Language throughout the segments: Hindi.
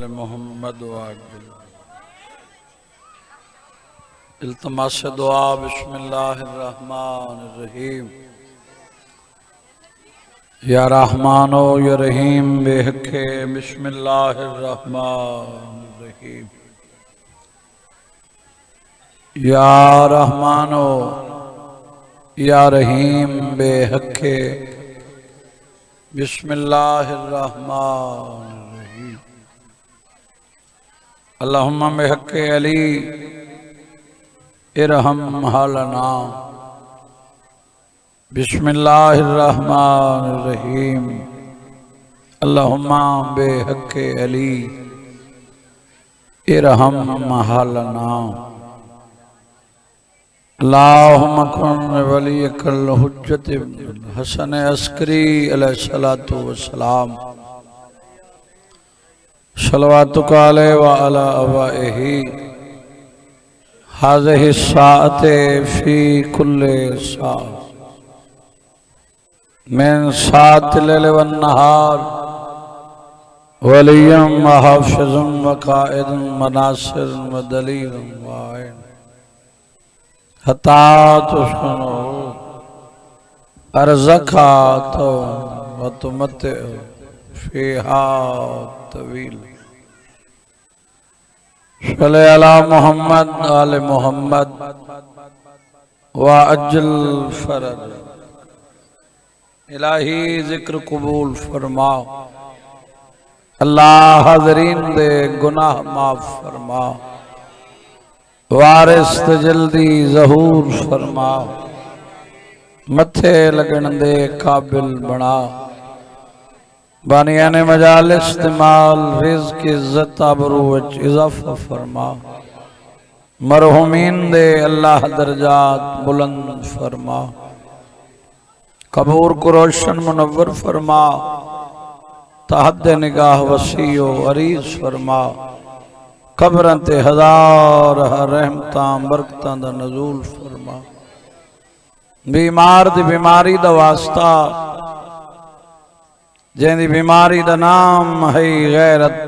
मोहम्मद इल्तमास दुआ बिस्मिल्लाहिर्रहमानिर्रहीम। या रहमानो या रहीम बेहके बिस्मिल्लाहिर्रहमानिर्रहीम। या रहमानो या रहीम बेहके बिस्मिल्लाहिर्रहमानिर्रहीम। अल्लाहुम्मा बेहके अली इरहम हालना बिस्मिल्लाहिर्रहमानिर्रहीम। अल्लाहुम्मा बेहके अली इरहम हालना। अल्लाहुम्मा कुन वलियकल हुज्जत हसन अस्करी अलैहिस्सलातु वस्सलाम। सलवातुका अलैहि व अला अबाइही हाज़िहि साअते फी कुल्ले साअ मिन साअतिल लैल वन नहार वलिय्यम व हाफ़िज़ुम व क़ाइदुम व नासिरुम व दलीलुम व आइन हत्ता तुस्कुनु अर्ज़का तो व तुमत्तिउ फ़ीहा तवील। सल्ले अला मोहम्मद आले मोहम्मद व अज्जल फरज। इलाही जिक्र कबूल फरमा। अल्लाह हाज़रीन दे गुनाह माफ फरमा। वारिस ते जल्दी ज़हूर फरमा। मथे लगन दे काबिल बना। बानियान मजाल इस्तेमाल रिज़्क़ इज़्ज़त आबरू विच इज़ाफ़ा फरमा। मरहुमीन दे अल्लाह दर्जात बुलंद फरमा। कबूर को रोशन मुनव्वर फरमा। तहद निगाह वसीओ अरीज़ फरमा। कब्रां ते हजार रहमतां बरकतां दा नज़ूल फरमा। बीमार दी बीमारी दा वास्ता जिंदी बीमारी दा नाम है गैरत।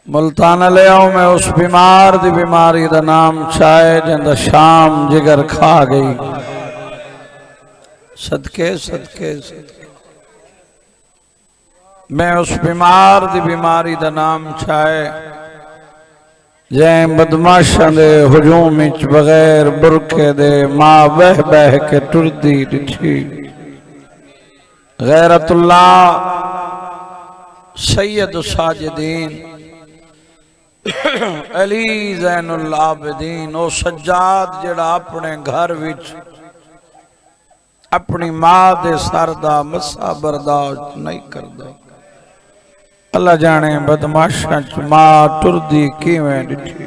मुल्तान ले आओ मैं उस बीमार दी बीमारी दा नाम चाहे जिंदा शाम जिगर खा गई। सदके सदके सदके मैं उस बीमार दी बीमारी दा नाम चाहे जै बदमाशां दे हुजूम विच बगैर बुरखे दे मां बह बह के टुरदी दिठी। गैरतुल्लाह सैयद साजिदीन अली ज़ैनुल आबिदीन ओ सज्जाद जेड़ा अपने घर विच अपनी मां दे सर दा मसा बर्दाश्त नहीं करदा। अल्लाह जाने बदमाशां च मां टुरदी किवें दिठी।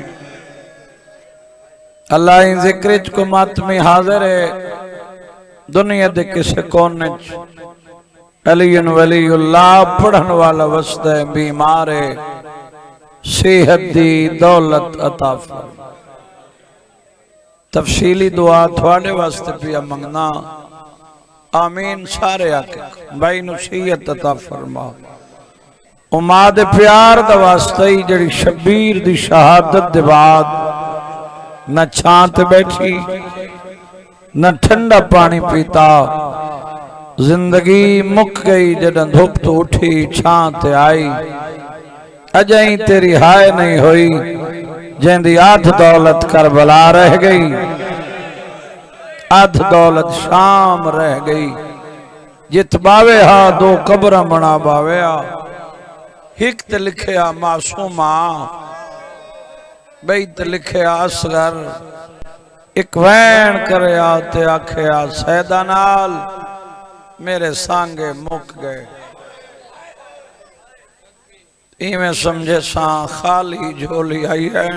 अल्लाह इन जिक्र च को मातमी हाजिर है दुनिया दे किसे कोने च अलीयुन वलीउल्लाह पढ़न वाला वसदा है बीमार है सेहत दी दौलत अता फरमा। तफसीली दुआ थोड़े वास्ते पिया मंगना आमीन सारे आके भाई नू सेहत अता फरमा। उमा दे प्यार दा वास्ता ही जड़ी शबीर दी शहादत दे बाद न छां ते बैठी न ठंडा पानी पीता। जिंदगी मुक गई जदों धुप तो उठी छां ते आई। अजई तेरी हाय नहीं हुई जिंदी आध दौलत करबला रह गई। आध दौलत शाम रह गई। जित बावे हा दो कब्र बना बावे आ। हिक ते लिखया मासूमा बई ते लिखया असगर। एक वैन करया ते आखया सैदा नाल मेरे सांगे मुक गए। इवें समझे सा खाली झोली आई है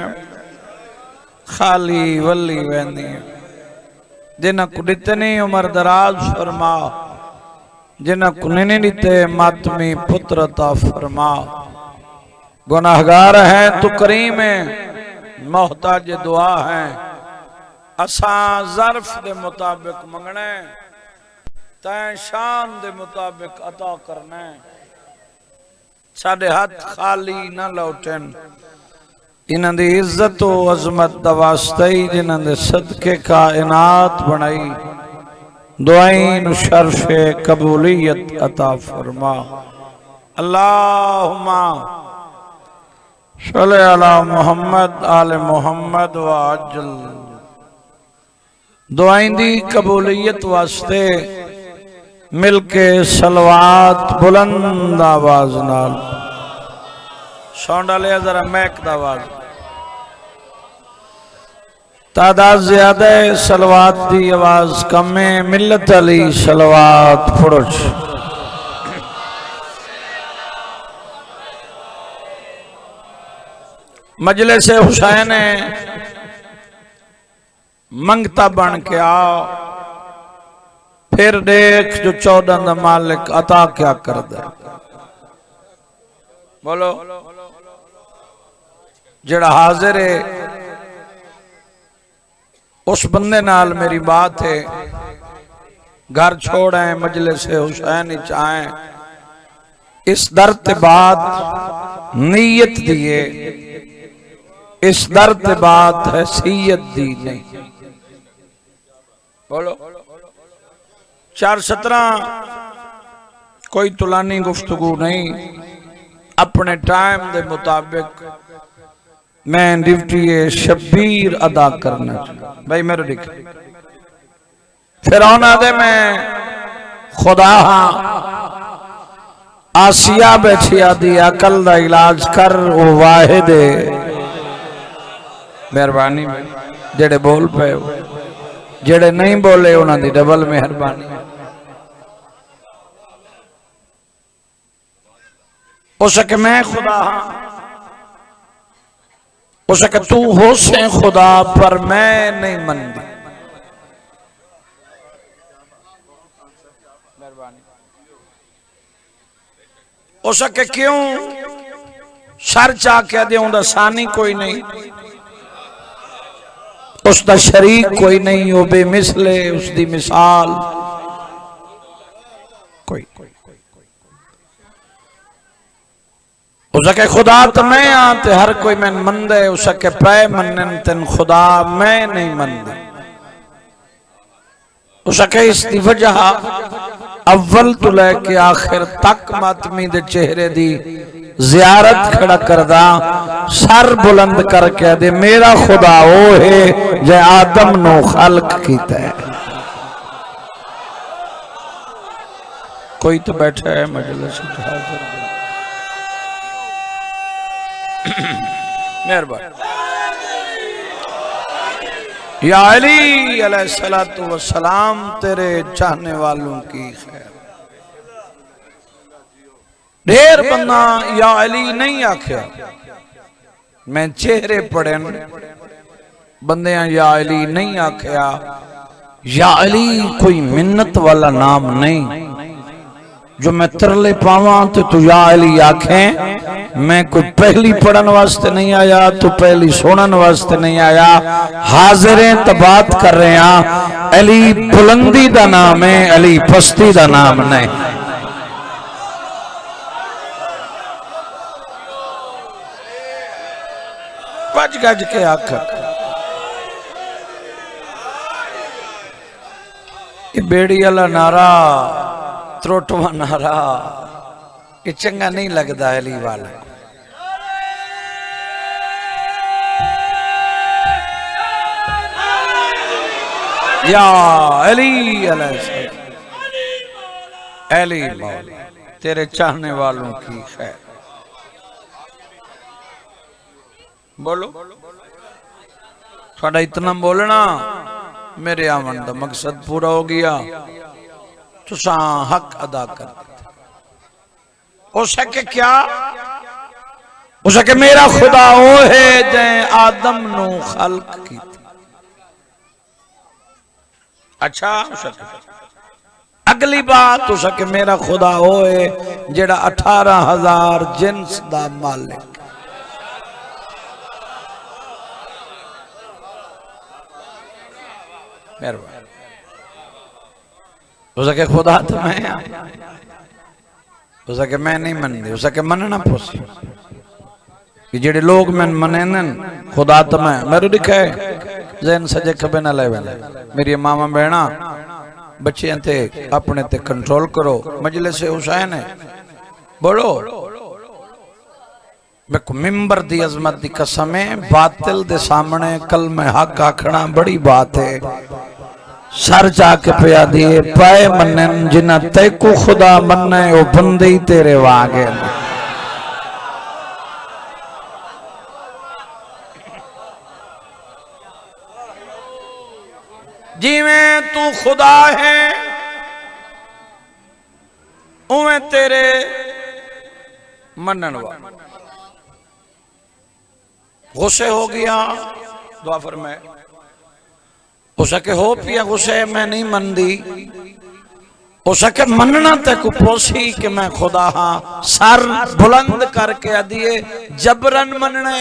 खाली वली वहनी है। जिन्हें को दितनी उम्र दराज फरमा। जिन्हें को नहीं दिते मातमी पुत्र अता फरमा। गुनाहगार हैं तो करीम है मोहताज दुआ है। असा ज़र्फ दे मुताबिक मंगने तैं शान दे मुताबिक अता करना। साडे हाथ खाली ना लौटन। इन्हां दी इज्जत व अजमत दा वास्ता ही जिन्हां दे सदके कायनात बनाई। दुआइन शर्फे कबूलियत अता फरमा। अल्लाहुम्मा सल्ले अला मुहम्मद आले मुहम्मद व अज्जल। दुआइन दी कबूलियत वास्ते मिलके सलवात बुलंद आवाज नाल साउंड लिया जरा महक दा आवाज। तादाद ज्यादा है, सलवात दी आवाज कम है। मिल्लत अली सलवात पढ़ो। मजलिस हुसैन मंगता बन के आओ, फिर देख जो 14 का मालिक अता क्या कर दे। बोलो जड़ा हाजिर है उस बंदे नाल मेरी बात है। घर छोड़ आए मजलिस हुसैन चाहे इस दर ते बाद नीयत दिए, इस दर ते बाद हैसियत दी नहीं। बोलो 4:17 कोई तुलानी गुफ्तगू नहीं। अपने टाइम के मुताबिक मैं ड्यूटी शब्बीर अदा करना भाई मेरे दिख। फिर दे मैं खुदा हाँ आसिया बैठिया दी अकल का इलाज कर। वो वाहिद मेहरबानी जेड़े बोल पे, जेड़े नहीं बोले उन्होंने डबल मेहरबानी। हो सके मैं खुदा हाँ, हो सके तू हो से खुदा, पर मैं नहीं मनदी। हो सके क्यों सर चा के दे सानी कोई नहीं, उसका शरीक कोई नहीं, वो बेमिसले उसकी मिसाल कोई। हो सके खुदा तो मैं आते हर कोई मैं मंदे, हो सके पै मनन तेन खुदा मैं नहीं मंदी। हो सके इसकी वजह अव्वल तो लैके आखिर तक मातमी दे चेहरे दी जियारत खड़ा करदा, सर बुलंद करके दे मेरा खुदा वो है जे आदम नो खल्क कीता है। कोई तो बैठा है मजलिस मेहरबान। या अली अलैहिस्सलातु वस्सलाम तेरे चाहने वालों की खैर। ढेर बंदा या अली नहीं आख्या, मैं चेहरे पढ़े बंदे या अली नहीं आख्या। या अली कोई मिन्नत वाला नाम नहीं जो मैं तरले पावा तो तू या अली आखे। मैं कोई पहली पढ़न वास्ते नहीं आया, तो पहली सुनन वास्ते नहीं आया। हाजिरें तो बात कर रहे हैं। अली बुलंदी का नाम है, अली पस्ती का नाम नहीं। गज गज के आख बेड़ी वाला नारा, त्रोटवा नारा ये चंगा नहीं लगता अली वाला। या अली अली तेरे चाहने वालों की खैर। बोलो थोड़ा इतना बोलना मेरे आवन का मकसद पूरा हो गया। तुसा हक अदा कर देते। हो सके क्या हो सके मेरा खुदा वो है जै आदम नो खल्क की। अच्छा हो सके अगली बात हो सके मेरा खुदा वो है जेड़ा 18,000 जिन्स दा मालिक। हो सके खुदा तो मैं उसके मैं नहीं मनदी उसके मनना पोसी कि जेडे लोग मैन मने खुदा तो मैं मेरे दिखा है जैन सजे खबे ना ले वेले मेरी मामा बहना बच्चियां थे अपने ते कंट्रोल करो मजलिस हुसैन है बोलो देखो मिंबर दी अजमत दी कसम है बातिल दे सामने कलमे हक आखना बड़ी बात है सर जाके पिया दिए पाए मनन जिन्ना तैको खुदा मनने ओ बंदे ही तेरे वागे जिवें तू खुदा है उवें तेरे मनन वाला गुस्से हो गया दुआ फरमाए हो सके हो पिया गुस्से मैं नहीं मनदी हो सके मनना तक पोसी कि मैं खुदा हाँ सर बुलंद करके दिए जबरन मनना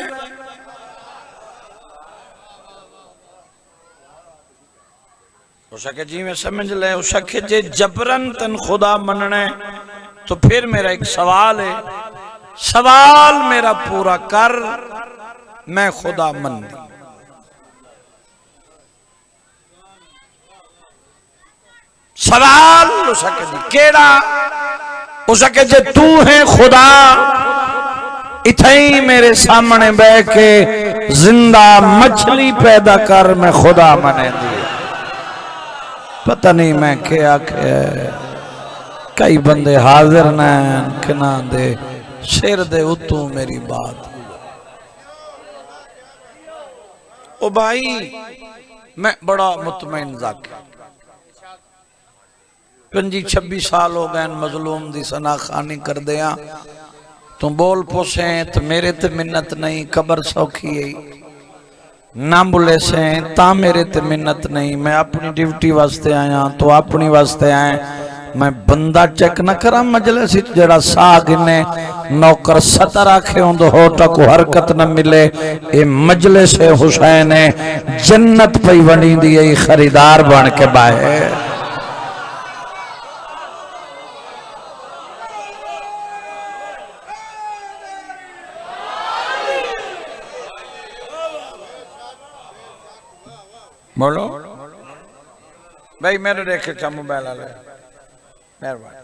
हो सके जी में समझ ले हो सके जे जबरन तन खुदा मनना तो फिर मेरा एक सवाल है सवाल मेरा पूरा कर मैं खुदा मन दी सवाल हो सके केड़ा हो सके जे तू है खुदा इथे ही मेरे सामने बैठ के जिंदा मछली पैदा कर मैं खुदा मने दी पता नहीं मैं क्या कई बंदे हाजिर न किना दे सिर दे उतू मेरी बात ओ भाई मैं बड़ा मुतमईन जाके 25-26 साल हो गए मजलूम दी सना खानी कर दिया तू बोल पोसे तो मेरे ते मिन्नत नहीं कबर सौखी है ना बुले से ता मेरे ते मिन्नत नहीं मैं अपनी ड्यूटी वास्ते आया तो अपनी वास्ते आए मैं बंदा चेक न करा मजलिस जरा साग ने नौकर सतर आखे होंदो होटा को हरकत न मिले ये मजलिस हुसैन है जन्नत पई बनी दी है खरीदार बन के बाहे बोलो भाई मेरे देखे चा मोबाइल वाले मेहरबानी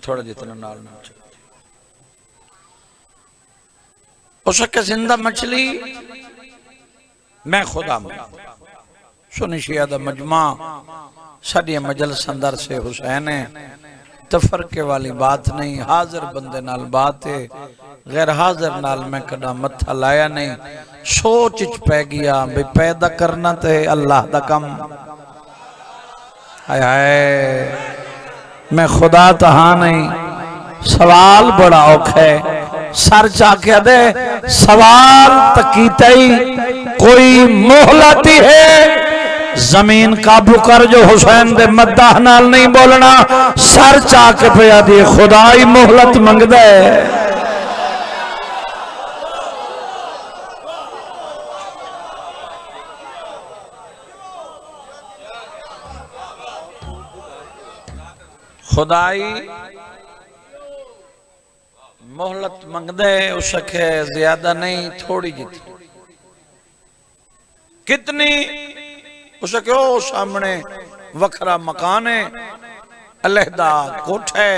थोड़ा जितना नाल ना हो सके जिंदा मछली मैं खुदा सुनिशिया दा मजमा साडिया मजलिस अंदर से हुसैन है तफरके वाली बात नहीं हाजिर बंदे नाल बात है गैर हाजिर नाल मैं कदा मत्था लाया नहीं सोच पै गया भाई पैदा करना तो अल्लाह दा कम हाय हाय मैं खुदा तो हाँ नहीं सवाल बड़ा औखा है सर चाके दे सवाल तकीता ही कोई मोहलत ही है जमीन काबू कर जो हुसैन दे मद्दाह नाल नहीं बोलना सर चाके पिया दी खुदा ही मोहलत मंगदा है खुदाई मोहलत मंगदे उसके ज्यादा नहीं थोड़ी जितनी कितनी उसके ओ सामने वखरा मकान है अलहदा कोठा है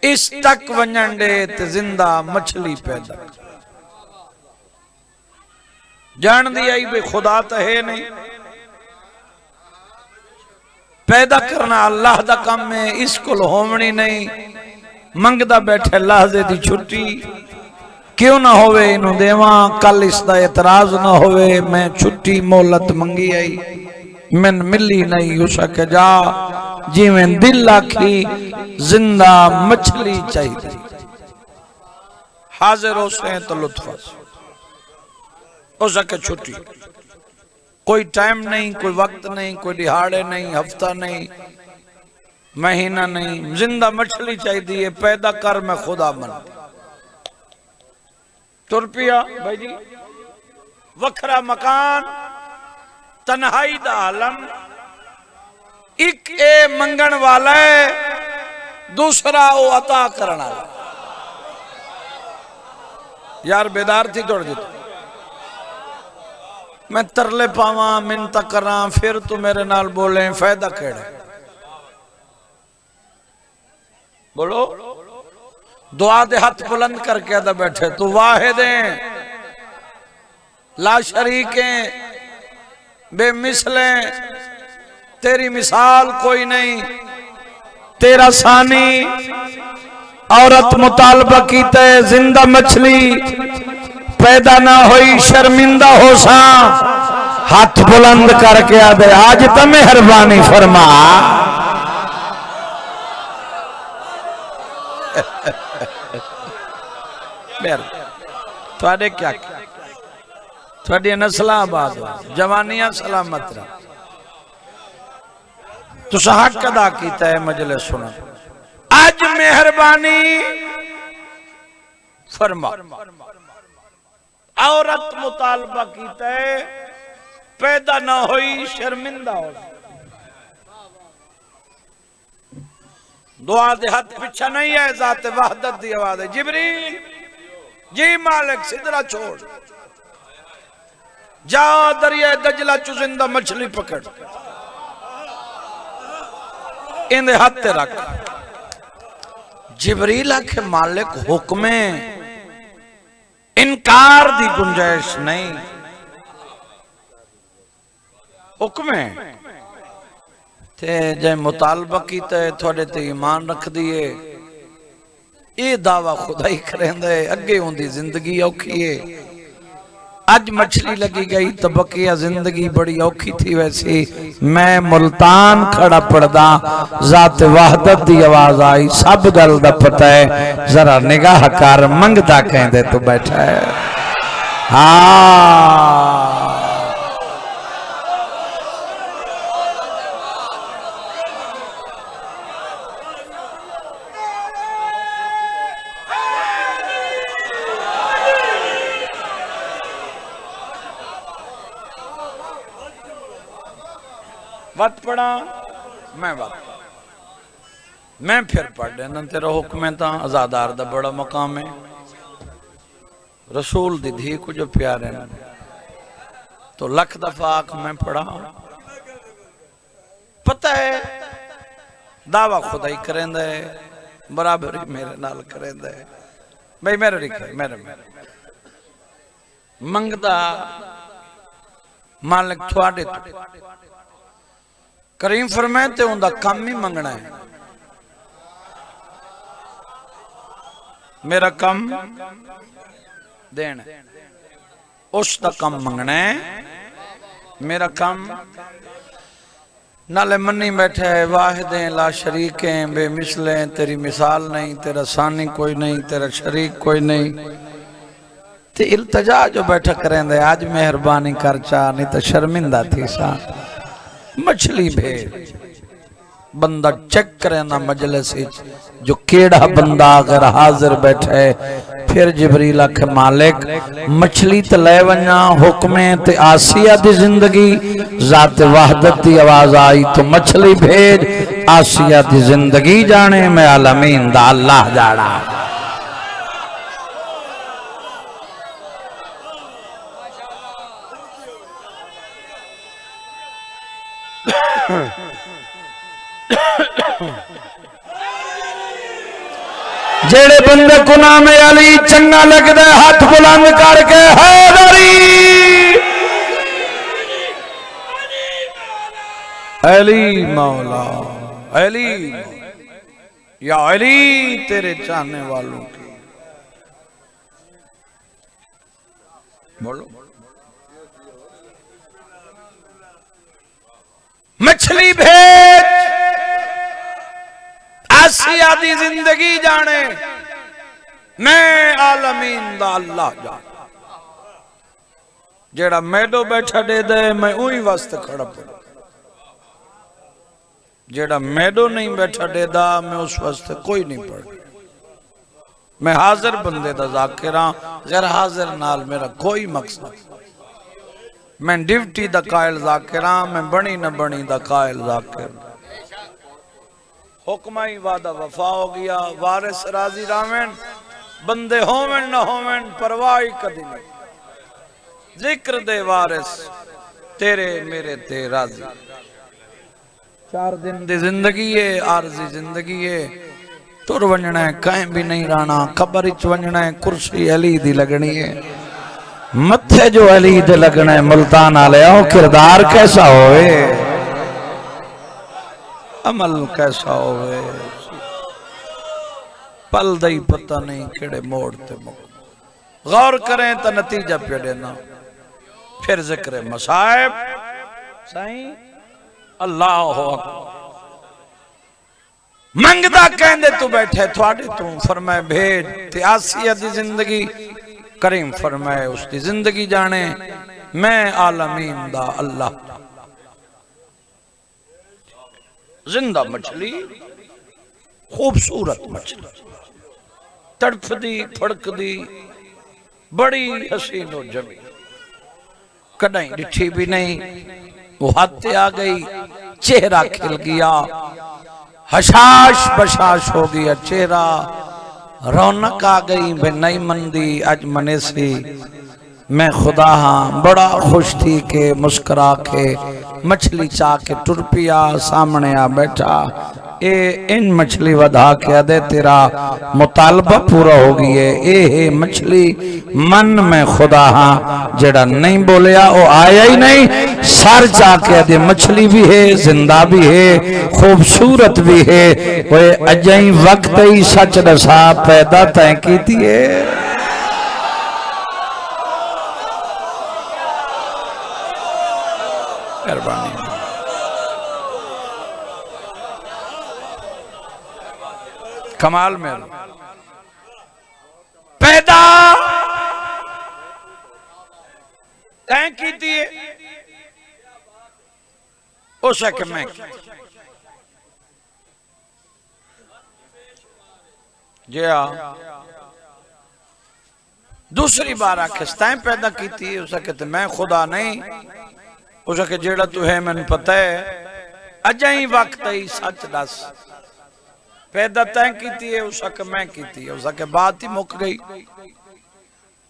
इस तक वंजन दे ते जिंदा मछली पैदा जान दी आई बे खुदा तो है नहीं पैदा करना अल्लाह दा काम है इसको होवनी नहीं मंगदा बैठे लाजे दी छुट्टी क्यों ना होवे इनू देवा कल इसका एतराज ना होवे मैं छुट्टी मोहलत मंगी आई मैन मिली नहीं हो सके जा जिवें दिल आखी जिंदा मछली चाहिए हाजिर हो से तो लुत्फ हो सके छुट्टी कोई टाइम नहीं कोई वक्त नहीं कोई दिहाड़े नहीं हफ्ता नहीं महीना नहीं जिंदा मछली चाहिए पैदा कर मैं खुदा मन तुर पिया भाई जी वखरा मकान तन्हाई दा आलम एक ए मंगन वाला है दूसरा वो अता करना। यार बेदार थी तोड़ दी, मैं तरले पावा मिन्नत करा फिर तू मेरे नाल बोले फायदा केड़ा? बोलो। दुआ दे हाथ बुलंद करके अदा बैठे, तू वाहिद है ला शरीक है बेमिसले, तेरी मिसाल कोई नहीं, तेरा सानी। औरत मुतालबा कीते जिंदा मछली पैदा ना हुई शर्मिंदा हो सा, हाथ बुलंद करके आदे आज तो मेहरबानी फरमा। थोड़े क्या थोड़ी नस्ल आबाद हो, जवानियां सलामत रह। तुसा हक अदा कीता है मजलिस सुना, आज मेहरबानी फरमा। औरत मुतालबा कीता है पैदा ना हुई शर्मिंदा हो। दुआ दे हाथ पीछा नहीं है, जाते वहदत दी आवाज है, जिब्रील जी मालिक सिदरा छोड़, जा दरिया दजला चु जिंदा मछली पकड़, इन्हें हाथ ते रख। जिब्रील आखे मालिक हुक्मे, इनकार दी गुंजाइश नहीं, हुक्मे ते जे मुतालबा कीता है थोड़े ते ईमान रख दिए, ये दावा खुदा ही करेंदे, अगे होंदी जिंदगी औखी है। अज मछली लगी गई तो बकिया जिंदगी बड़ी औखी थी। वैसी मैं मुल्तान खड़ा पड़दा, जात वहदत दी आवाज आई, सब गल दा पता है, जरा निगाह कर मंगदा कहंदे तो बैठा है। हाँ वत पढ़ा मैं वत मैं फिर पढ़ देना, तेरा हुक्म है ता आजादार दा बड़ा मकाम है, रसूल दी धी को जो प्यारे ने तो लख दफा आख मैं पढ़ा। पता है दावा खुदा ही करेंदा है, बराबरी मेरे नाल करेंदा है। भाई मेरे लिखे मेरे मंगदा मालिक थोड़े तो करीम फरमाए ते उनका कम ही मंगना है। मेरा कम देना, उसका कम मंगना है। मेरा कम नाले मनी बैठे है, वाहिदे ला शरीके बेमिसले, तेरी मिसाल नहीं, तेरा सानी कोई नहीं, तेरा शरीक कोई नहीं। ते इल्तजा जो बैठा करेंदे, आज मेहरबानी कर चा नहीं तो शर्मिंदा थी सा। मछली भेड़ बंदा चेक करे ना मजलिस जो केड़ा बंदा अगर हाजिर बैठा है, फिर जिब्रील आखे मालिक मछली तो ले वना, हुक्मे ते आसिया दी जिंदगी, जात वहदत दी आवाज आई तो मछली भेज, आसिया दी जिंदगी जाने मैं आलमीन दा अल्लाह जाना। जेड़े बंदे को नाम अली चंगा लगता है हाथ बुलंद करके हैदरी अली मौला अली या अली तेरे चाहने वालों की बोलो। मछली भेज आसिया दी जिंदगी जाने मैं आलमीन दा अल्लाह जाने। जेड़ा मैडो बैठा दे दे मैं उही वास्ते खड़ा पड़ा, जेड़ा मैडो नहीं बैठा दे दा मैं उस वास्ते कोई नहीं पढ़। मैं हाजिर बंदे दा जाकिर हां, गैर हाजिर नाल मेरा कोई मकसद। मैं ड्यूटी दा कायल जाकिर हां, मैं बनी न बनी दा कायल जाकिर। हुक्म ही वादा वफा हो गया। वारिस राजी रावण, बंदे होवन न होवन परवाह ही कदी नहीं। जिक्र दे वारिस तेरे मेरे ते राजी। 4 दिन दी जिंदगी है, आरजी जिंदगी है। तुर वंजना है, कहीं भी नहीं रहना। खबर च वंजना है, कुर्सी अली दी लगनी है। मत्थे जो अली दे लगना है, मुल्तान आले आओ। किरदार कैसा होवे, अमल कैसा होवे, पल दई पता नहीं केड़े मोड़ ते मुक। गौर करें तो नतीजा पे देना। फिर जिक्र मसाइब साईं अल्लाह मंगदा कहंदे तू बैठे थोड़े तू फरमाए भेज ते आसिया दी जिंदगी करीम फरमाए उसकी जिंदगी जाने मैं आलमीन दा अल्लाह। जिंदा मछली, खूबसूरत मछली, तड़फदी फड़कदी, बड़ी हसीन और जमी, कदई डिठी भी नहीं। वो हाथ आ गई, चेहरा खिल गया, हशाश बशाश हो गया चेहरा, रौनक आ गई। बे नई मंदी अज मने सी मैं खुदा हाँ। बड़ा खुश थी के मुस्कुरा के मछली चा के टुर पिया। सामने आ बैठा, ए इन मछली वधा के दे तेरा मुतालबा पूरा हो गया। ए मछली मन में खुदा हाँ, जेड़ा नहीं बोलिया वो आया ही नहीं। सर चा के दे मछली भी है, जिंदा भी है, खूबसूरत भी है। वो अजई वक्त ही सच दसा पैदा तय की है। कमाल में पैदा तय की थी उस मैं जी हाँ। दूसरी बार आखिस तय पैदा की थी उस मैं खुदा नहीं। उसके जेड़ा तू है मैंने पता है। अजाई वक्त ही सच दस पैदा तय की है उसके मैं की थी। उसके बात ही मुक गई,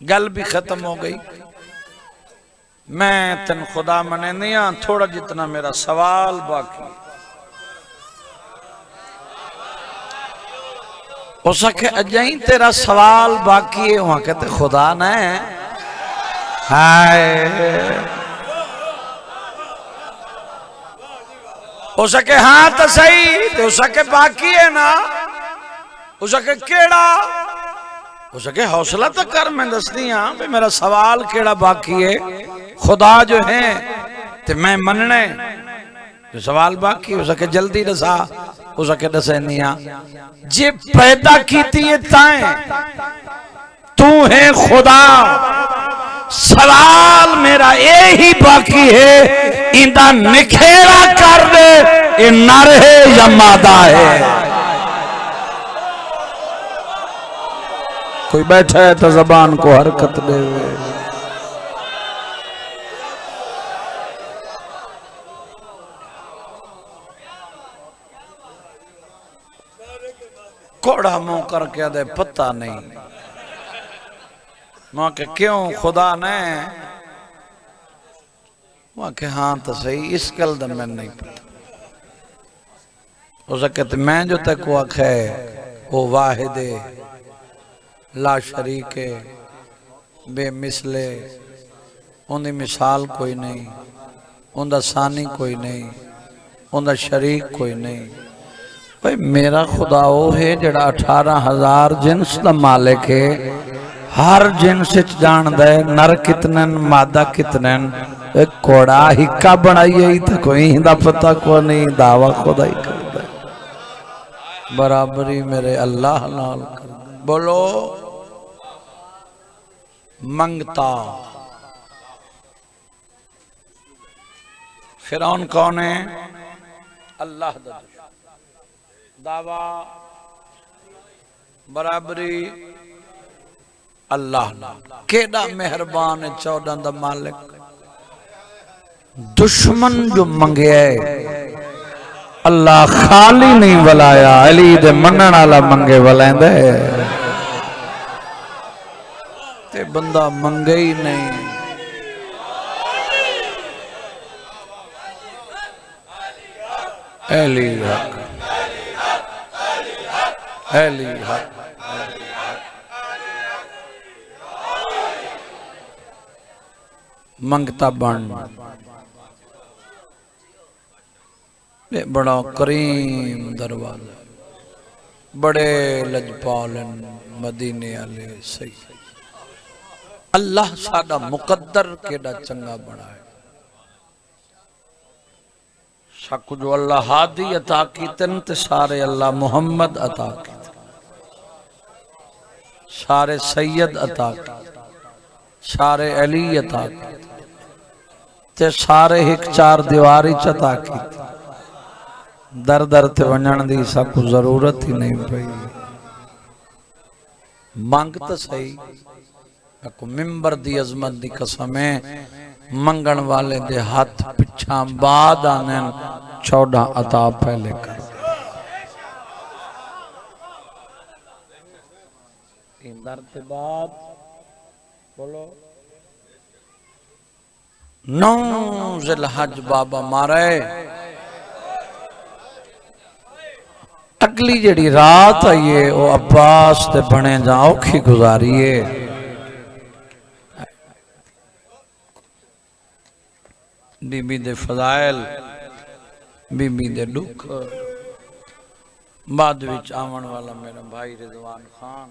गल भी खत्म हो गई। मैं तेन खुदा मने नहीं हाँ, थोड़ा जितना मेरा सवाल बाकी। उसके अजाई तेरा सवाल बाकी है। वहां कहते खुदा न हाय हो सके हाँ तो सही तो सके बाकी है ना। हो सके केड़ा हो सके हौसला तो कर। मैं दसदी हाँ भाई मेरा सवाल केड़ा बाकी है। खुदा जो है तो मैं मनने जो सवाल बाकी हो सके जल्दी दसा। हो सके दसे नहीं हाँ जे पैदा की थी ताए तू है खुदा। सवाल मेरा यही बाकी है, इंदा निखेरा कर दे ये नर है या मादा है। कोई बैठा है तो जबान को हरकत दे। कोड़ा मुंह करके दे पता नहीं। मां के क्यों खुदा ने वहां के हाँ तो सही इस गल का मैं नहीं पता। हो सके तो मैं जो तक आखे वो वाहिदे ला शरीके बेमिसले, उनकी मिसाल कोई नहीं, उनका सानी कोई नहीं, उनका शरीक कोई नहीं। भाई मेरा खुदा वो है जड़ा 18,000 जिन्स का मालिक है। हर जिन्स जान दे नर कितने मादा कितने। एक कोड़ा हिक्का बनाई तो कोई दा पता को नहीं। दावा खुदा ही कर दे बराबरी मेरे अल्लाह नाल कर दे। बोलो मंगता फिरौन कौन है? अल्लाह दा दावा बराबरी अल्लाह केड़ा मेहरबान है 14 दा मालिक। दुश्मन जो मंगे अल्लाह खाली नहीं वलाया, अली दे मनण वाला मंगे वलैंदे ते बंदा मंगे ही नहीं। अली हक, अली हक। मंगता बन ये बड़ा करीम दरवाजा, बड़े लजपालन मदीने वाले सही। अल्लाह साडा मुकद्दर केड़ा चंगा बनाए। साकू जो अल्लाह हादी अता कीतन ते सारे अल्लाह मुहम्मद अता कीतन, सारे सैयद अता कीतन, सारे अली अता कीतन ते सारे एक चार दीवारी च अता कीतन। दर दर ते वणन दी साकू जरूरत ही नहीं पई। मंग तो सही, को मिंबर दी अजमत दी कसम है, मंगण वाले दे हाथ पिछा बाद आने 14 अता पहले कर। इंदर ते बाद बोलो 9 ज़िलहज बाबा मारे। अगली जड़ी रात आई है वो अब्बास ते बने जा औखी गुजारिए। बीबी दे फजाइल, बीबी दे दुख। बाद विच आवन वाला मेरा भाई रिजवान खान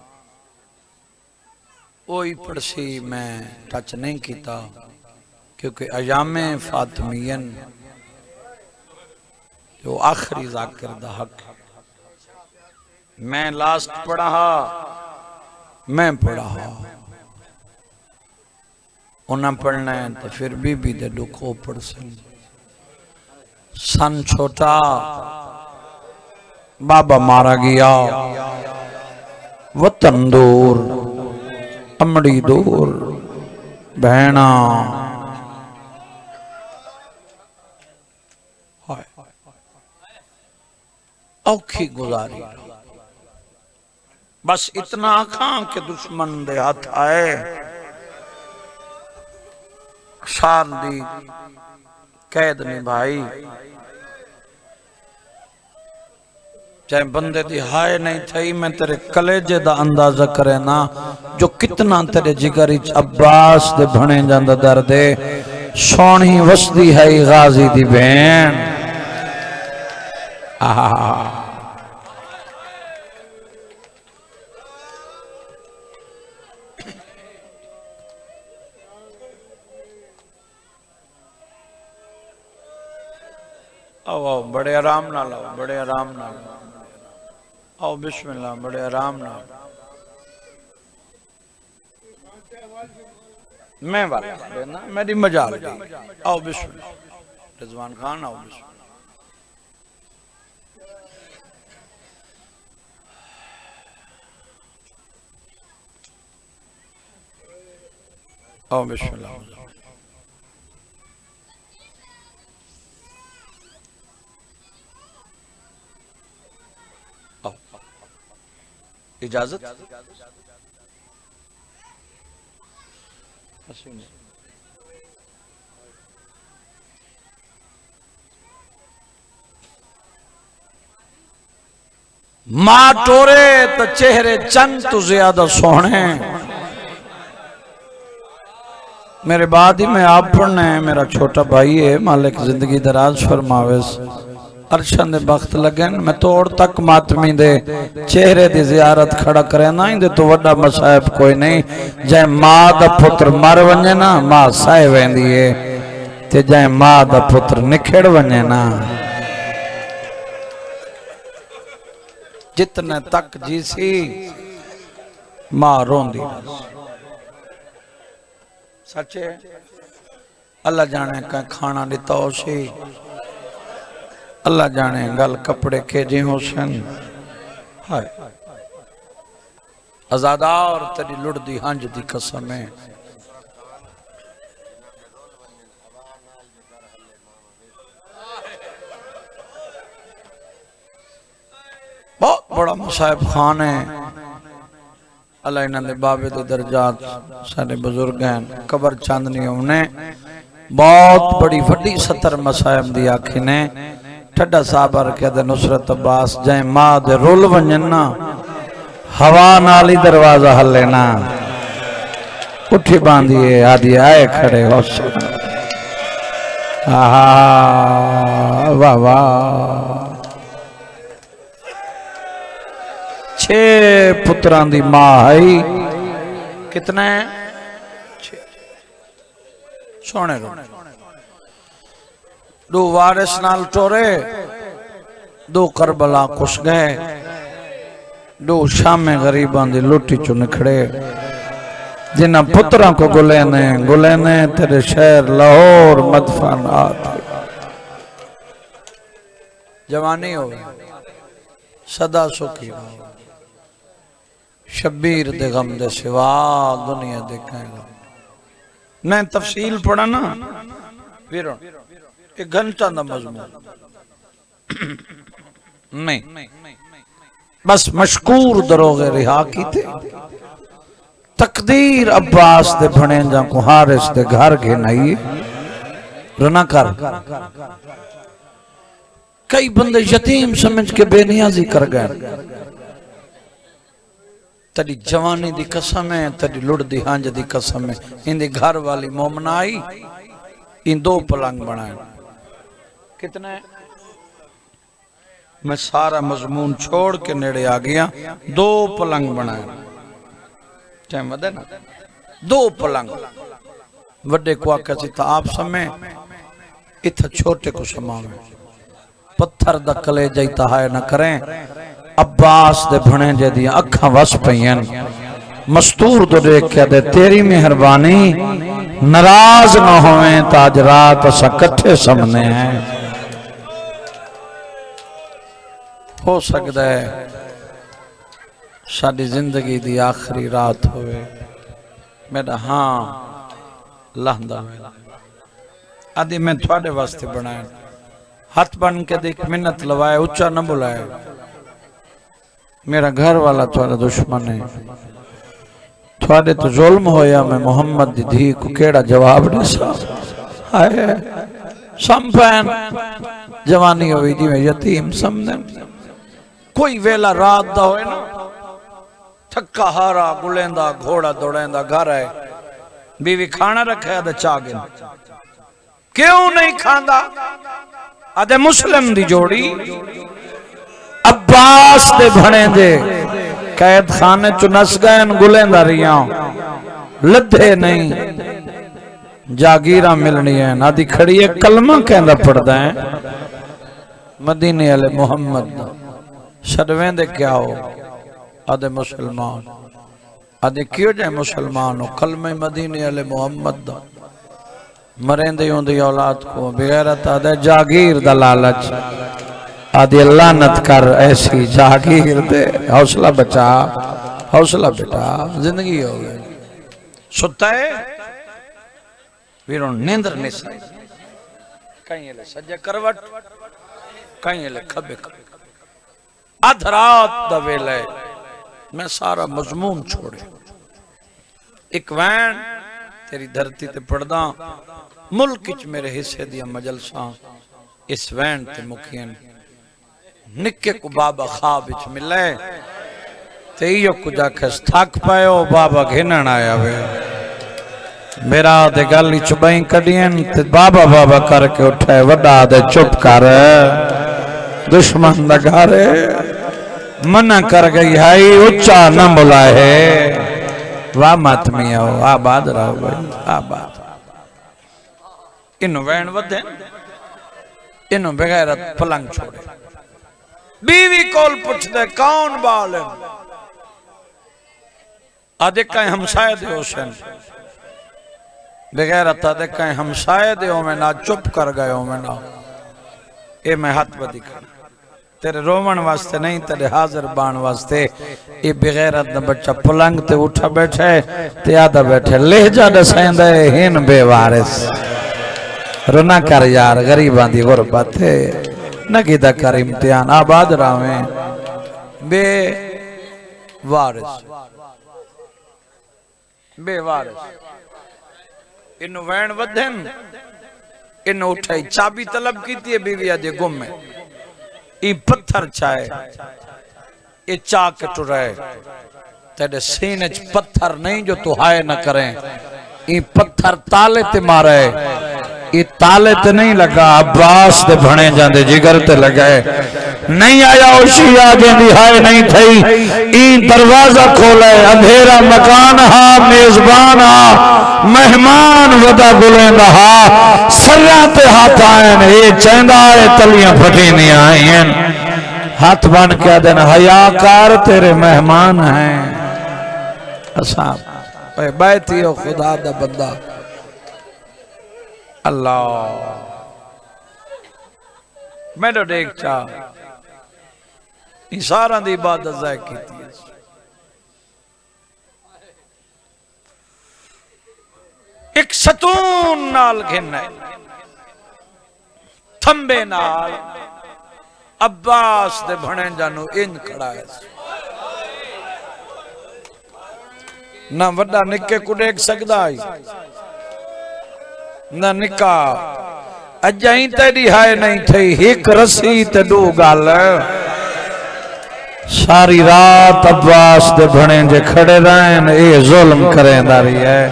वही पड़सी, मैं टच नहीं किया क्योंकि अयामे फातमियन जो आखिरी जाकिर दा हक। मैं लास्ट पढ़ा, मैं पढ़ा, उन्हें पढ़ना है तो फिर बीबी दे दुखो पढ़ सन छोटा बाबा मारा गया, वतन दूर अमड़ी दूर बहना औखी गुजारी। बस इतना आखा के दुश्मन दे हाथ आए, साल दी कैद निभाई, चाहे बंदे दी हाय नहीं थी। मैं तेरे कलेजे दा अंदाजा करे ना जो कितना तेरे जिगर च अब्बास दे भणे जांदा दर्द है। सोनी वसदी है गाजी दी बहन। आओ आओ बड़े आराम नाल आओ, बड़े आराम नाल आओ, बिस्मिल्लाह, बड़े आराम नाल। मैं वाला ना मेरी मजाल दी। आओ बिस्मिल्लाह, रिजवान खान आओ बिस्मिल्लाह। आओ बिस्मिल्लाह। इजाजत मां टोरे तो चेहरे चंद तो ज्यादा सोहने। मेरे बाद ही मैं आप पढ़ना है, मेरा छोटा भाई है, मालिक जिंदगी दराज फरमावे। अरशन दे वक्त लगन मैं तोड़ तक मातमी दे चेहरे दी जियारत खड़ा करे ना, इंदे तो वड्डा मसाइब कोई नहीं। जै मां दा पुत्र मर वने ना मां सह वेंदी है, ते जै मां दा पुत्र निखड़ वने ना जितने तक जीसी मां रोंदी। सच्चे अल्लाह जाने का खाना दिता हो सी, अल्लाह जाने गल कपड़े के जी हुसन। हाय आजादा और तेरी लुड़दी हंज दी कसम है। साहिब खान है अल्लाह इन्हां दे बाबे दे दर्जात साडे बुजुर्ग हैं कबर चंद नहीं उन्हें बहुत बड़ी वड्डी 70 मसाइब दी आखी ने ठड्डा साहब कहते नुसरत अब्बास जै मां दे रुल वंजन ना हवा नाल ही दरवाजा हले ना उठी बांधिए आदि आए खड़े हो वाह वाह 6 पुत्रां दी मां है कितने सोने दो वारिस नाल टोरे 2 करबला कुछ गए 2 शामे गरीबां दी लुटी चो निखड़े जिन्हां पुत्रां को गुले ने तेरे शहर लाहौर मदफन जवानी हो सदा सुखी रहो शब्बीर दे गम दे सिवा दुनिया दे कहना मैं तफसील पढ़ा ना वीरों एक घंटा दा मजमून नहीं बस मशकूर दरोगे रिहा कीते तकदीर अब्बास दे भणे जा को हारिस दे घर के नहीं रना कर कई बंदे यतीम समझ के बेनियाजी कर गए तेरी जवानी दी कसम है तेरी लुड़ दी हांज दी कसम है इंदी घर वाली मोमना आई इन 2 पलंग बनाए कितने मैं सारा मजमून छोड़ के नेड़े आ गया 2 पलंग बनाए टाइम वदे ना 2 पलंग वड्डे को आके सी आप समय इथा छोटे को समावे पत्थर दा कलेजा इता हाय न करें अब्बास दे भणे जे दी अखां वस पईयन मस्तूर तो देख के दे तेरी मेहरबानी नाराज न होवें ताज रात अस इकट्ठे समने हैं हो सकता है साडी जिंदगी दी आखिरी रात होवे मेरा हाँ लहंदा आदि मैं थोड़े वास्ते बनाया हाथ बन के देख मिन्नत लवाए उच्चा न बुलाए मेरा घर वाला थोड़ा दुश्मन है थोड़े तो जुल्म होया मैं मोहम्मद दी धी को केड़ा जवाब दे सा हाय संपैन जवानी होई जी में यतीम समझन कोई वेला रात दा होए ना थक्का हारा गुलेंदा घोड़ा दौड़ेंदा घर है बीवी खाना रखा है चागिन क्यों नहीं खांदा आदे मुस्लिम दी जोड़ी अब्बास दे भणे दे कैद खाने चो नस गए गुलेंदा रिया लद्धे नहीं जागीरा मिलनी है नादी खड़ी है कलमा कहंदा पढ़दा है मदीने वाले मोहम्मद शर्वें दे क्या हो आदे मुसलमान आदे क्यों जाए मुसलमान हो कलमे मदीने वाले मोहम्मद दा मरेंदे होंदी औलाद को बेगैरत आदे जागीर दा लालच आदि लानत कर ऐसी जागीर दे हौसला बचा हौसला बेटा जिंदगी हो गई सुता है वीरों नींदर निसाई कहीं ले सज्जे करवट कहीं ले खबे अध रात दा वेला मैं सारा मजमून छोड़े एक वैन तेरी धरती ते पड़दा मुल्क च मेरे हिस्से दिया मजलसा इस वैन ते मुखियन निक्के को बाबा ख्वाब विच मिले ते इयो कुछ आखस थक पायो बाबा घिनन आया वे मेरा दे गल च बई कडियन ते बाबा बाबा करके उठाए वड्डा दे चुप कर दुश्मन दा घर मना कर गई हाई उच्चा न बुलाए वाह मत मिया आबाद रहो भाई आबाद इन वैन वधे इन बगैरत पलंग छोड़े बीवी कोल पुछदे कौन बाल आदे कहीं हमसाए दे हुसैन बगैरत आदे कहीं हमसाए दे में ना चुप कर गए में ना ये मैं हाथ बदी कर तेरे रोमन वास्ते नहीं तेरे हाजिर बाण वास्ते ये बगैरत दा बच्चा पलंग ते उठा बैठे ते आदा बैठे लहजा दसेंदा हिन बेवारिस रोना कर यार गरीबां दी गुरबत है न कीदा कर इम्तिहान आबाद रावे बेवारिस बेवारिस इन्हू वैन वधन इन उठाई चाबी तलब की थी बीविया दे गुम में ई पत्थर चाहे ये चाक टुराए तेरे सीने च पत्थर नहीं जो तू हाय न करे ये पत्थर ताले ते मारे ये ताले ते नहीं लगा अब्बास ते भणे जांदे जिगर ते लगाए नहीं आया उसी आगे दी हाय नहीं थई ई दरवाजा खोले अंधेरा मकान हा मेजबान हा मेहमान वदा बुलंद हा सरा ते हाथ आयन ए चंदा है तलियां फटी नहीं आईन हाथ बन के दिन हयाकार तेरे मेहमान हैं असा बैठी हो खुदा दा बंदा अल्लाह मैंने देख चा सारा दी इबादत ज़ाय की एक सतून नाल घिन्ना थंबे नाल अब्बास दे भणे जानू इंज खड़ा है ना वड्डा निक्के को देख सकदा है ना निका अजाई तेरी हाय नहीं थी एक रस्सी ते दो गाल सारी रात अब्बास दे भणे जे खड़े रहन ए जुल्म करेंदारी है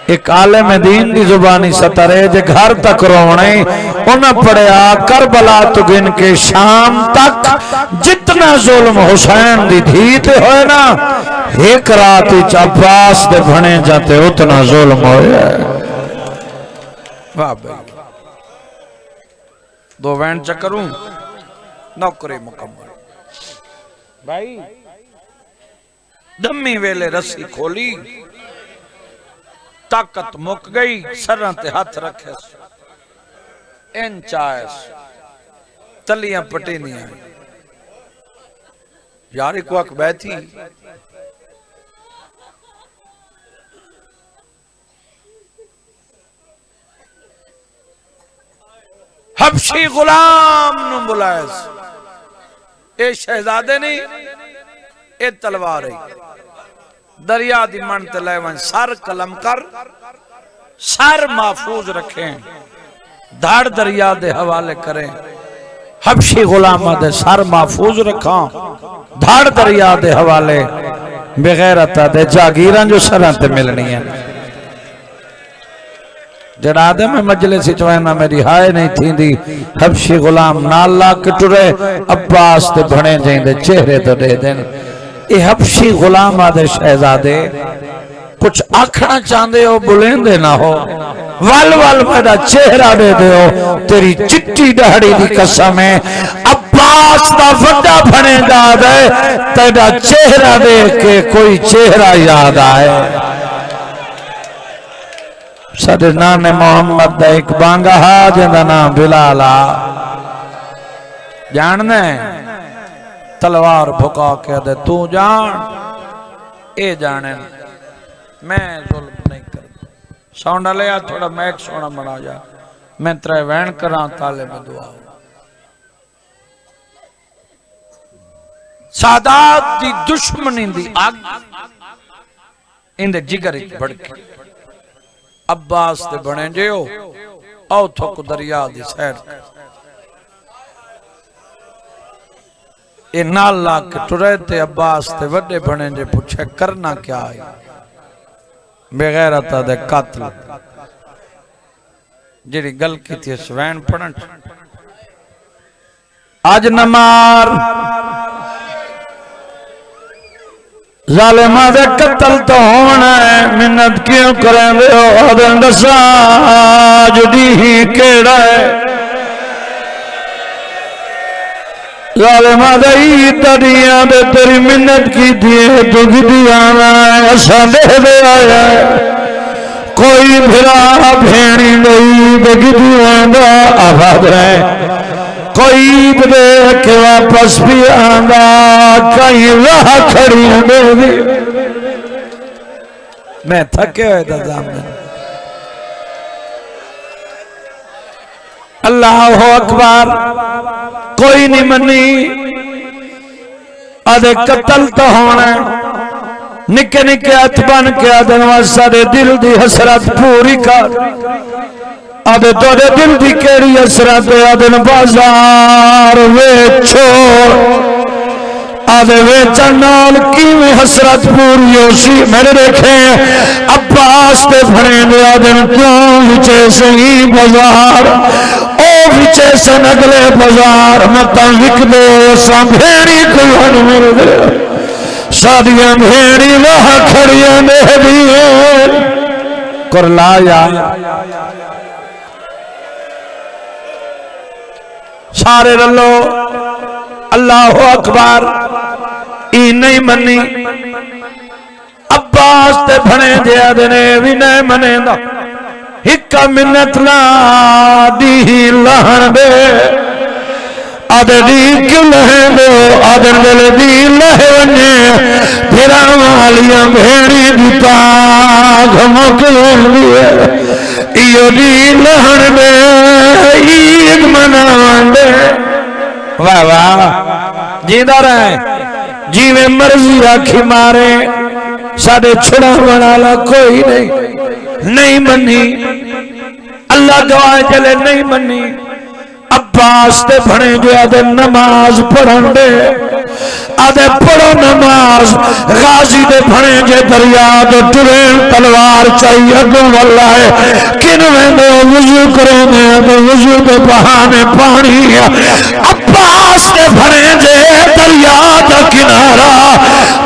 एक आलिम दीन दी जुबानी सतरे जे घर तक रोने उन्हें पढ़िया करबला तो गिन के शाम तक जितना जुल्म हुसैन दी धी ते होए ना एक रात अब्बास दे भणे जाते उतना जुल्म होया वाह भाई दो वैन चकरूं नौकरी मुकम्मल भाई दम्मी वेले रस्सी खोली ताकत मुक गई सर ते हाथ रखे इन चायस तलियां पटी नहीं आई यार एक वक्त बैठी हबशी गुलाम नु बुलायस ए शहजादे नहीं ए तलवार है दरिया दी मन ते ले वन सर कलम कर सर महफूज रखें धाड़ दरिया दे हवाले करें हबशी गुलामा दे सर महफूज रखा धाड़ दरिया दे हवाले बेगैरता दे जागीरां जो सरां ते मिलनी है जड़ा दे मैं मजलिस च वैना मेरी हाय नहीं थींदी हबशी गुलाम नाल ला के टुरे अब्बास ते भणे जांदे चेहरे तो दे देन ए हबशी गुलाम आदे शहजादे कुछ आखना चाहते हो बुलेंदे ना हो वल वल मेरा चेहरा दे दो तेरी चिट्टी दाढ़ी दी कसम है अब्बास दा वड्डा भणे दा दे तेरा चेहरा देख के कोई चेहरा याद आए साडे नाने मोहम्मद दा एक बांगा हा जिंदा नाम बिलाल आ जानने तलवार भुका के दे तू जान ए जाने मैं जुल्म नहीं कर साउंड ले थोड़ा मैक सोना बना जा मैं त्रै वैन करा ताले में दुआ सादात दी दुश्मनी दी आग इंदे जिगर च भड़के अब्बास दे बने जियो आओ थोक दरिया दी सैर ए नाल ला के टुरे ते अब्बास ते वड्डे बने जे पूछे करना क्या है बेगैरता दे कातिल जेड़ी गल की थी स्वैन पढ़न आज नमार जालिमा दे कत्ल तो होना है मिन्नत क्यों करेंदे हो ओदे दसा जुदी ही केड़ा है जालिमा दे तड़ियां दे तेरी मिन्नत की थी दुखदी आना है असा दे दे आया कोई भिरा भेणी नहीं दुखदी आंदा आबाद है कोई देख के वापस भी आंदा कहीं राह खड़ी मेरी मैं थके हुए था सामने अल्लाह अकबर कोई नहीं मनी आदे कतल तो होना निके निके हथ बन के आदन सारे दिल की हसरत पूरी कर आदे तोरे दिल की केड़ी हसरत आदन बाजार वेचो आदे वेचन नाल किवें हसरत पूरी होसी मेरे देखे अब्बास ते फड़े दे आदन क्यों विचे सही बाजार ओ विचे सन अगले बाजार मत विक दो भेड़ी कुहन मेरे दे सादियां भेड़ी वह खड़ियां दे दिए कर लाया सारे रलो अल्लाह अकबर ई नहीं मनी अब्बास ते भने दिया देने भी नहीं मनेंदा हिक्का मिन्नत ला दी लहन दे आदे दी क्यों लहन दो आदे दिल दी लह वने फिर वालियां भेड़ी दी पाग मुकल दिए इयो दी लहन दे ईद मनावन दे वाह वाह जींदा रहे जीवे मर्जी आखी मारे साडे छुड़ावन वाला कोई नहीं मनी अल्लाह गवाह चले नहीं मनी अब्बास ते भणे जो आदे नमाज पढ़न दे आदे पढ़ो नमाज गाजी दे भणे जे दरिया दे टुरे तलवार चाहिए अगों वाला है किन वेंदे वुजू करेंदे ते वुजू दे बहाने पानी अब्बास ते भणे जे दरिया दा किनारा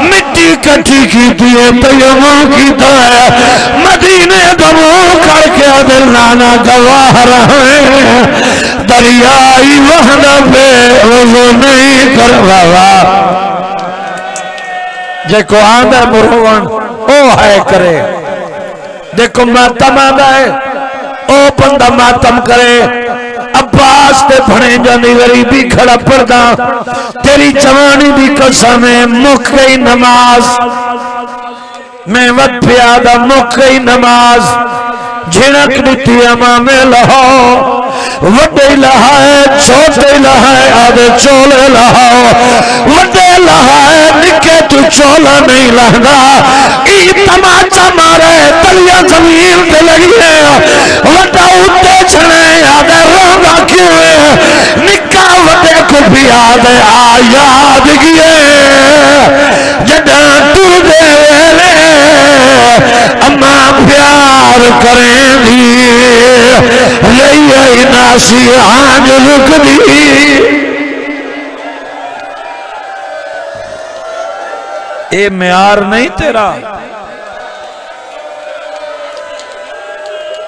मिट्टी कट्ठी की दिए तयम्मुम कीता है मदीने दा मुंह करके आदे नाना गवाह रहे दरियाई वहना पे वुजू नहीं करवावा जेको आंदा मुरवन ओ है करे देखो मातम आंदा है ओ बंदा मातम करे अब्बास ते भणे जानी गरीबी खड़ा पड़दा तेरी जवानी दी कसम है मुख गई नमाज मैं वत प्यादा मुख गई नमाज झिड़क दी अमामे लहो वड्डे लहाए छोटे लहाए आदे चोले लहाओ वड्डे लहाए निके तू चोला नहीं लहदा ई तमाचा मारे तलिया जमीन पे लगी है वड्डा उत्ते छने आदे रोंदा क्यों है निका वड्डे को भी आदे आ याद गिए जदा तू दे वेले अम्मा प्यार करेंगी लई नासी आंज लुकदी ए म्यार नहीं तेरा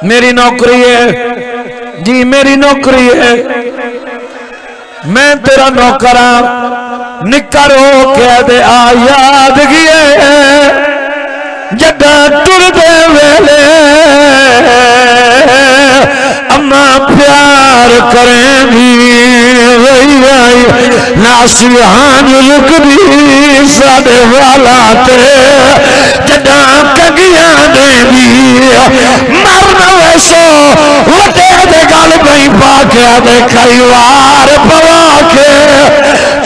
मेरी नौकरी है जी मेरी नौकरी है मैं तेरा नौकर निकर हो के दे आ याद गिए जदा टुर दे वेले अम्मा प्यार करेंगी वही आई नासियान लुकदी साडे वाला ते जदा कगिया देवी मरना वैसो वटे दे गल पई पाके दे कई वार पवा के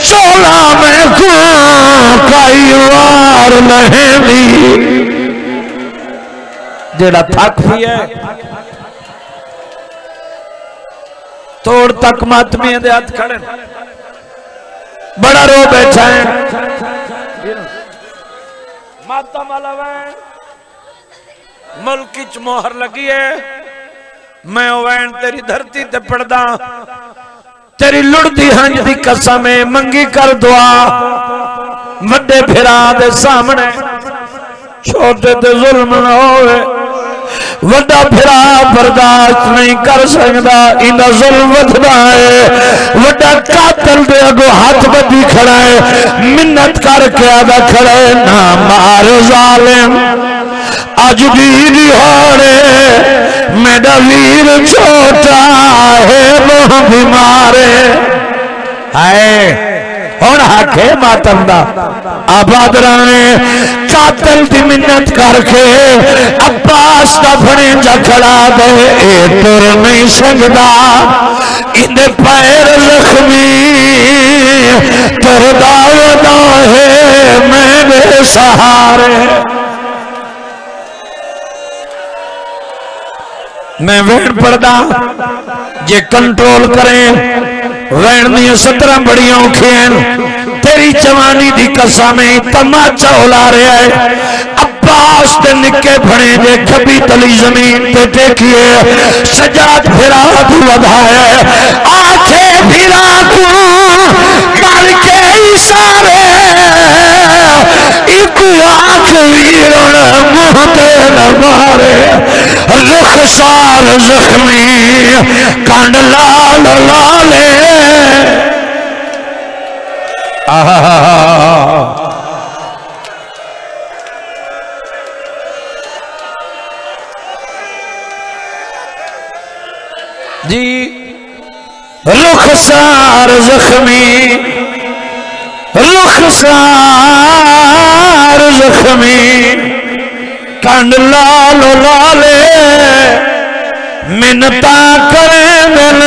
चोला में कई वार लहेंदी जेड़ा थक भी है तोड़ तक मातमी दे हाथ खड़े बड़ा रो बैठा है मातम वाला मुल्क च मोहर लगी है मैं वैन तेरी धरती ते पड़दा तेरी लुड़दी हंज दी कसम है मंगी कर दुआ वड्डे फिरा दे सामने छोटे ते जुल्म ना होवे वड्डा फिरा बर्दाश्त नहीं कर सकता इना जुल्म वधदा है वड्डा कातल दे अगो हाथ बदी खड़ा है मिन्नत करके आदा खड़ा है ना मार जालिम अज दी होरे मेरा वीर छोटा है वो बीमार है हुण हक है मातम दा आबाद राणे कातल दी मिन्नत करके अब्बास का फने जखड़ा दे तुर नहीं सकदा इंदे पैर जख्मी तुरदा वदा है मेरे सहारे। मैं वैन पढ़दा जे कंट्रोल करें वैन दी 17 बड़ियां औखियां तेरी जवानी दी कसम तमाचा उला रहा है। अब्बास दे निके भणे दे खबी तली जमीन ते टेकिए सजाद फिरा तू वधाया आखे फिरा तू करके इशारे एक आंख वीरण मुंह ते न मारे रुखसार जख्मी कंड लाल लाले। जी रुखसार जख्मी रुखसार जख्मी कंड लाल लाले मिन्नता करे दिल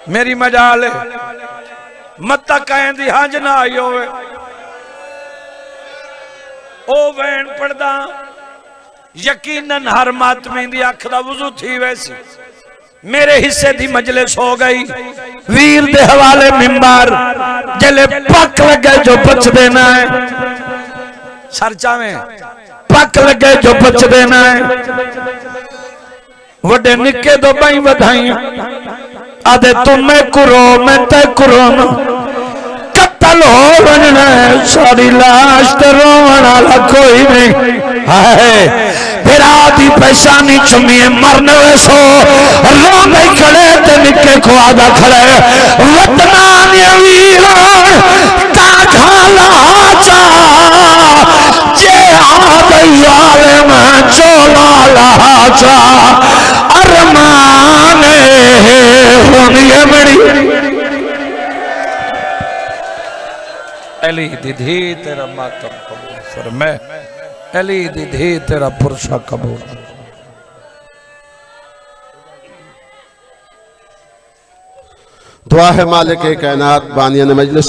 मेरी मजाल मत कहें दी हज ना आई होवे ओ वैन पढ़दा यकीनन हर मातमी दी अख दा वुजू थी वैसी मेरे हिस्से दी मजलिस हो गई वीर दे हवाले मिंबर जले पक लगे जो बच देना है सरचा में पक लगे जो बच देना है वडे निके दो बाई बधाई आदे तुम्हें कुरो मैं ते कुरो न कत्ल हो बनना सारी लाश ते रोवन वाला कोई नहीं है फिर आदि परेशानी चुमिए मरने सो रो नहीं खड़े ते निके को आदा खड़े वतना वीर ता खाला चा जे आदयाले में चोला लाचा अरमान होनी बड़ी अली दीदी तेरा मातम कबूल फरमाए अली दीदी तेरा पुरसा कबूल। दुआ है मालिक कायनात बानियान मजलिस